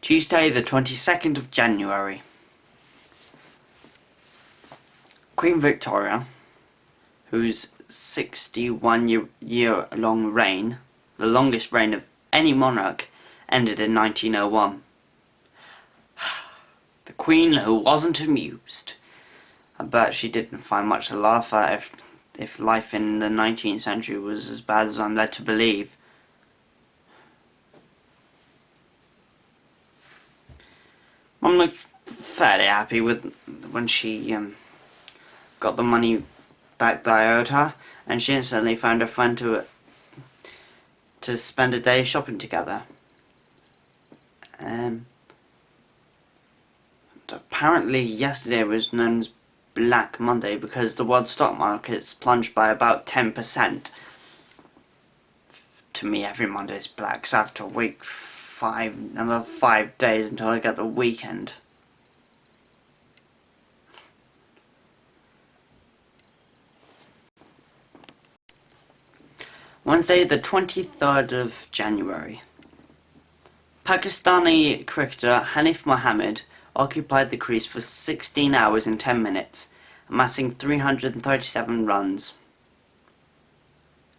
Tuesday the 22nd of January. Queen Victoria, whose 61-year-long reign, the longest reign of any monarch, ended in 1901. The Queen who wasn't amused. I bet she didn't find much to laugh at if life in the 19th century was as bad as I'm led to believe. Mum looked fairly happy with when she got the money back that I owed her, and she instantly found a friend to spend a day shopping together. Apparently yesterday was known as Black Monday because the world stock markets plunged by about 10%. To me, every Monday is black, so I have to wait another 5 days until I get the weekend. Wednesday the 23rd of January. Pakistani cricketer Hanif Mohammed occupied the crease for 16 hours and 10 minutes, amassing 337 runs.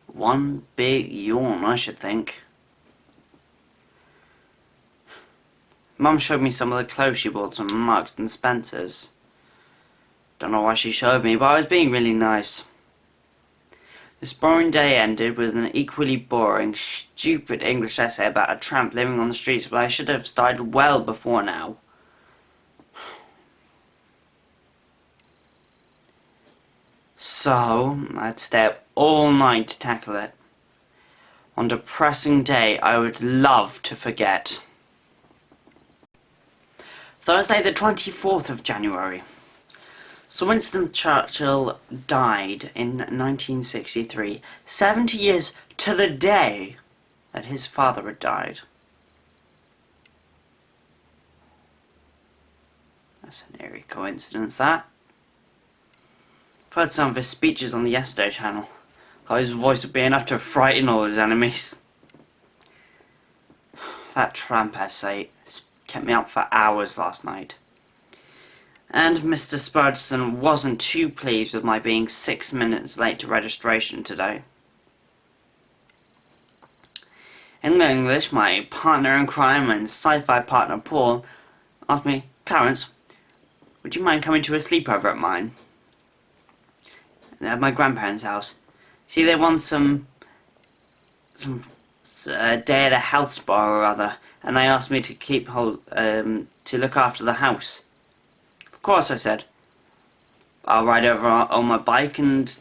One big yawn, I should think. Mum showed me some of the clothes she bought from Marks and Spencer's. Don't know why she showed me, but I was being really nice. This boring day ended with an equally boring, stupid English essay about a tramp living on the streets, but I should have started well before now. So, I'd stay up all night to tackle it. On a depressing day I would love to forget. Thursday the 24th of January. Sir Winston Churchill died in 1963, 70 years to the day that his father had died. That's an eerie coincidence, that. I've heard some of his speeches on the Yesterday channel. Thought his voice would be enough to frighten all his enemies. That tramp essay kept me up for hours last night. And Mr. Spurgeon wasn't too pleased with my being 6 minutes late to registration today. In English, my partner in crime and sci-fi partner Paul asked me, "Clarence, would you mind coming to a sleepover at mine? At my grandparents' house. See, they want some day at a health spa or other, and they asked me to to look after the house." Of course, I said. I'll ride over on my bike and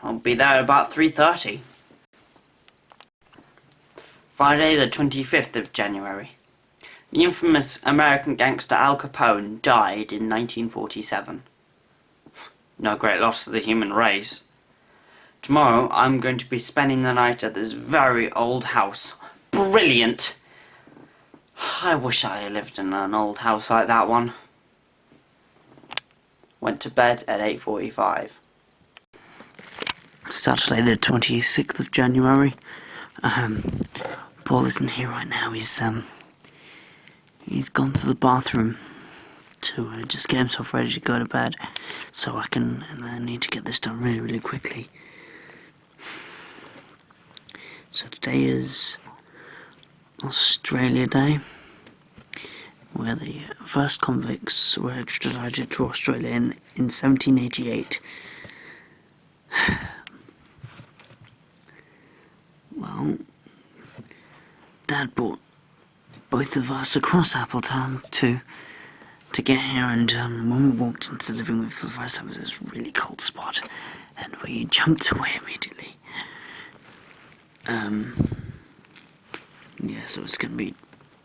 I'll be there at about 3:30. Friday the 25th of January. The infamous American gangster Al Capone died in 1947. No great loss to the human race. Tomorrow I'm going to be spending the night at this very old house. Brilliant! I wish I lived in an old house like that one. Went to bed at 8:45. Saturday the 26th of January. Paul isn't here right now. He's gone to the bathroom to just get himself ready to go to bed, so I need to get this done really, really quickly. So today is Australia Day, where the first convicts were extradited to Australia in 1788. Well, Dad brought both of us across Appletown to get here, and when we walked into the living room for the first time, it was this really cold spot, and we jumped away immediately. Yeah, so it's going to be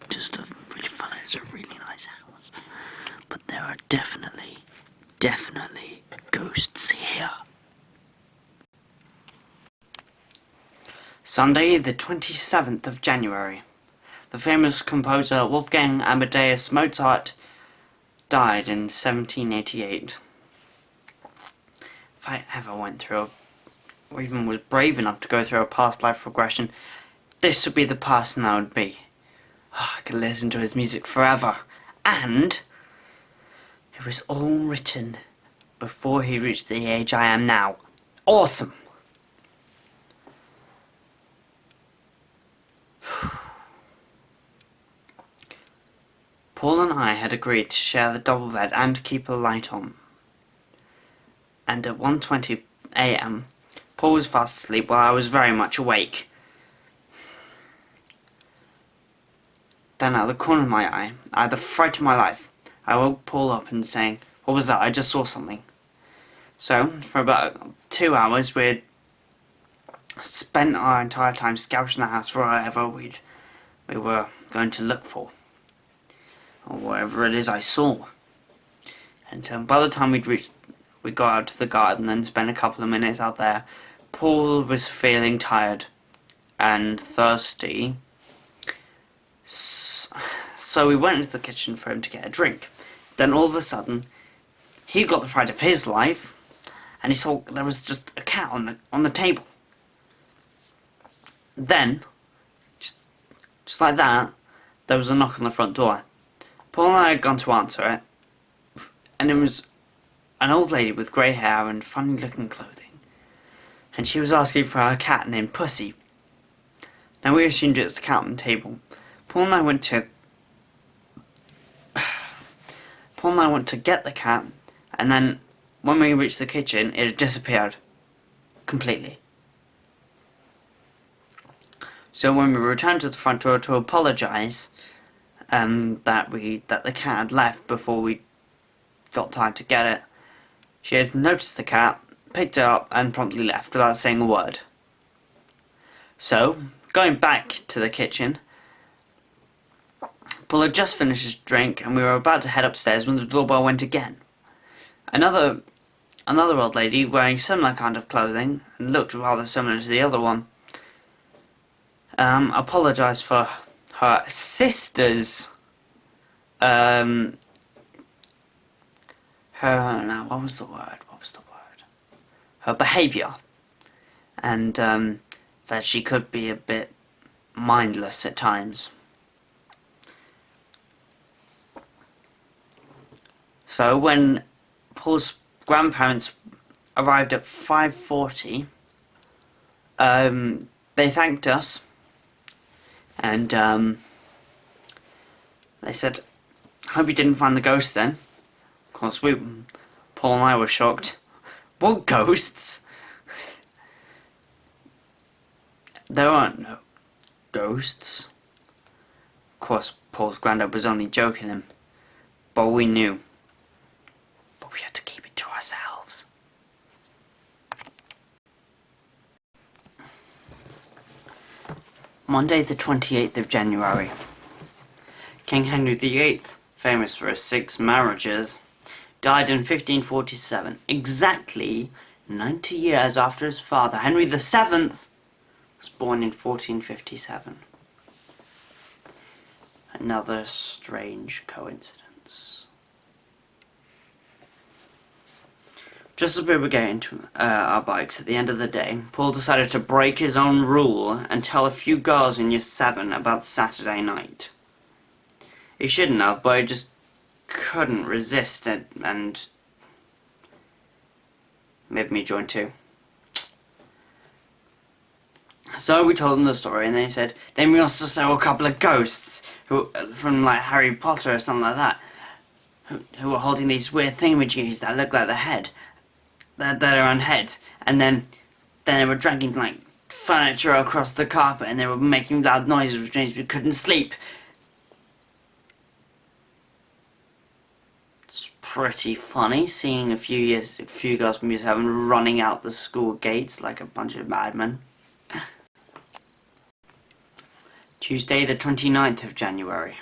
just a really fun. It's a really nice house, but there are definitely ghosts here. Sunday the 27th of January. The famous composer Wolfgang Amadeus Mozart died in 1788. If I ever went through or even was brave enough to go through a past life regression, this would be the person I would be. I could could listen to his music forever. And it was all written before he reached the age I am now. Awesome! Paul and I had agreed to share the double bed and keep a light on. And at 1:20 a.m, Paul was fast asleep while I was very much awake. Then out of the corner of my eye, I had the fright of my life. I woke Paul up and saying, "What was that? I just saw something." So, for about 2 hours, we'd spent our entire time scouting the house for whatever we were going to look for. Or whatever it is I saw. And by the time we got out to the garden and spent a couple of minutes out there, Paul was feeling tired and thirsty. So we went into the kitchen for him to get a drink. Then all of a sudden, he got the fright of his life, and he saw there was just a cat on the table. Then, just like that, there was a knock on the front door. Paul and I had gone to answer it, and it was an old lady with grey hair and funny-looking clothing, and she was asking for her cat named Pussy. Now we assumed it was the cat on the table. Paul and I went to get the cat, and then when we reached the kitchen, it had disappeared completely. So when we returned to the front door to apologise that the cat had left before we got time to get it, she had noticed the cat, picked it up, and promptly left without saying a word. So, going back to the kitchen, Paul had just finished his drink, and we were about to head upstairs when the doorbell went again. Another old lady wearing similar kind of clothing, and looked rather similar to the other one, apologised for her sister's her behaviour, and that she could be a bit mindless at times. So when Paul's grandparents arrived at 5:40, they thanked us, and they said, "Hope you didn't find the ghost then." Of course, Paul and I were shocked. What ghosts? There aren't no ghosts. Of course, Paul's granddad was only joking him, but we knew. But we had to keep it to ourselves. Monday the 28th of January. King Henry VIII, famous for his 6 marriages, died in 1547, exactly 90 years after his father, Henry VII, was born in 1457. Another strange coincidence. Just as we were getting to our bikes at the end of the day, Paul decided to break his own rule and tell a few girls in Year 7 about Saturday night. He shouldn't have, but he just couldn't resist it and made me join too. So we told him the story, and then he said, then we also saw a couple of ghosts from like Harry Potter or something like that, who were holding these weird thingamajiggies that look like the head. They're on heads, and then they were dragging like furniture across the carpet, and they were making loud noises which means we couldn't sleep. It's pretty funny seeing a few girls from Year 7 running out the school gates like a bunch of madmen. Tuesday the 29th of January.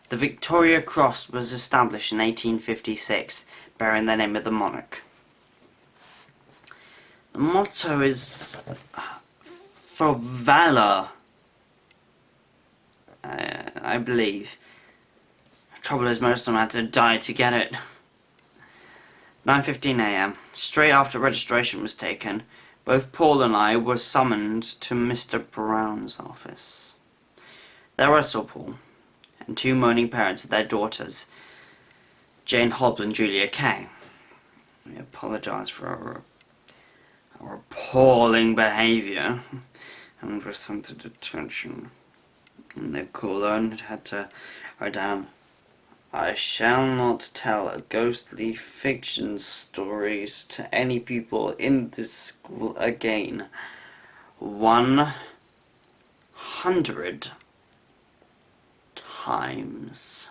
The Victoria Cross was established in 1856, bearing the name of the monarch. The motto is for valour, I believe. The trouble is most of them had to die to get it. 9:15 a.m. Straight after registration was taken, both Paul and I were summoned to Mr. Brown's office. There I saw Paul. and two moaning parents with their daughters, Jane Hobbs and Julia Kay. We apologise for our appalling behaviour and for some detention. And the caller had to write down, "I shall not tell ghostly fiction stories to any people in this school again. 100 times."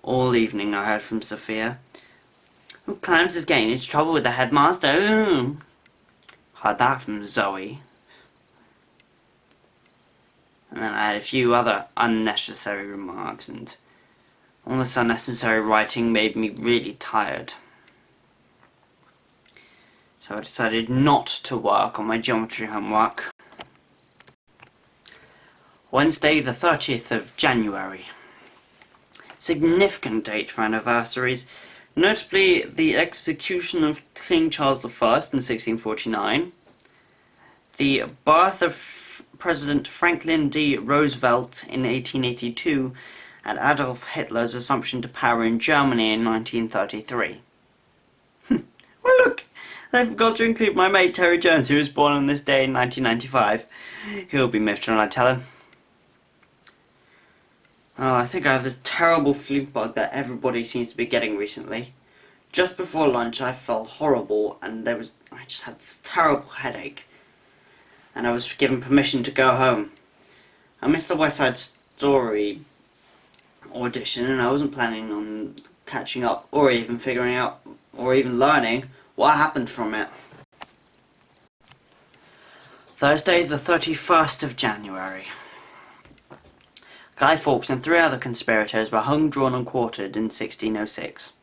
All evening I heard from Sophia. "Oh, Clarence is getting into trouble with the headmaster." Ooh. Heard that from Zoe. And then I had a few other unnecessary remarks, and all this unnecessary writing made me really tired. So I decided not to work on my geometry homework. Wednesday the 30th of January. Significant date for anniversaries, notably the execution of King Charles I in 1649, the birth of President Franklin D. Roosevelt in 1882, and Adolf Hitler's assumption to power in Germany in 1933. Well, look, I forgot to include my mate Terry Jones, who was born on this day in 1995. He'll be miffed when I tell him. Oh, I think I have this terrible flu bug that everybody seems to be getting recently. Just before lunch I felt horrible, and I just had this terrible headache, and I was given permission to go home. I missed the West Side Story audition, and I wasn't planning on catching up or even figuring out or even learning what happened from it. Thursday the 31st of January. Guy Fawkes and 3 other conspirators were hung, drawn and quartered in 1606.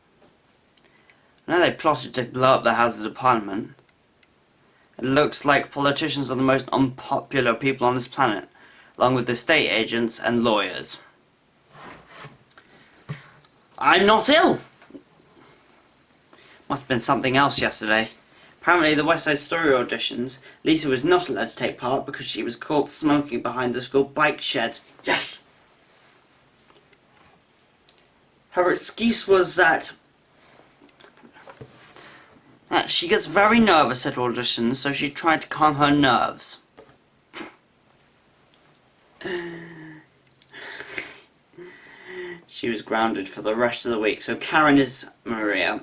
Now they plotted to blow up the Houses of Parliament. It looks like politicians are the most unpopular people on this planet, along with estate agents and lawyers. I'm not ill! Must have been something else yesterday. Apparently the West Side Story auditions, Lisa was not allowed to take part because she was caught smoking behind the school bike sheds. Yes! Her excuse was that she gets very nervous at auditions, so she tried to calm her nerves. She was grounded for the rest of the week, so Karen is Maria,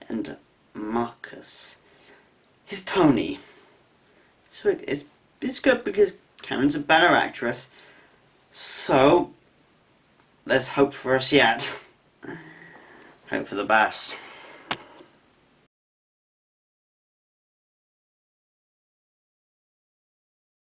and Marcus is Tony. So it's good because Karen's a better actress, so there's hope for us yet. Hope for the best.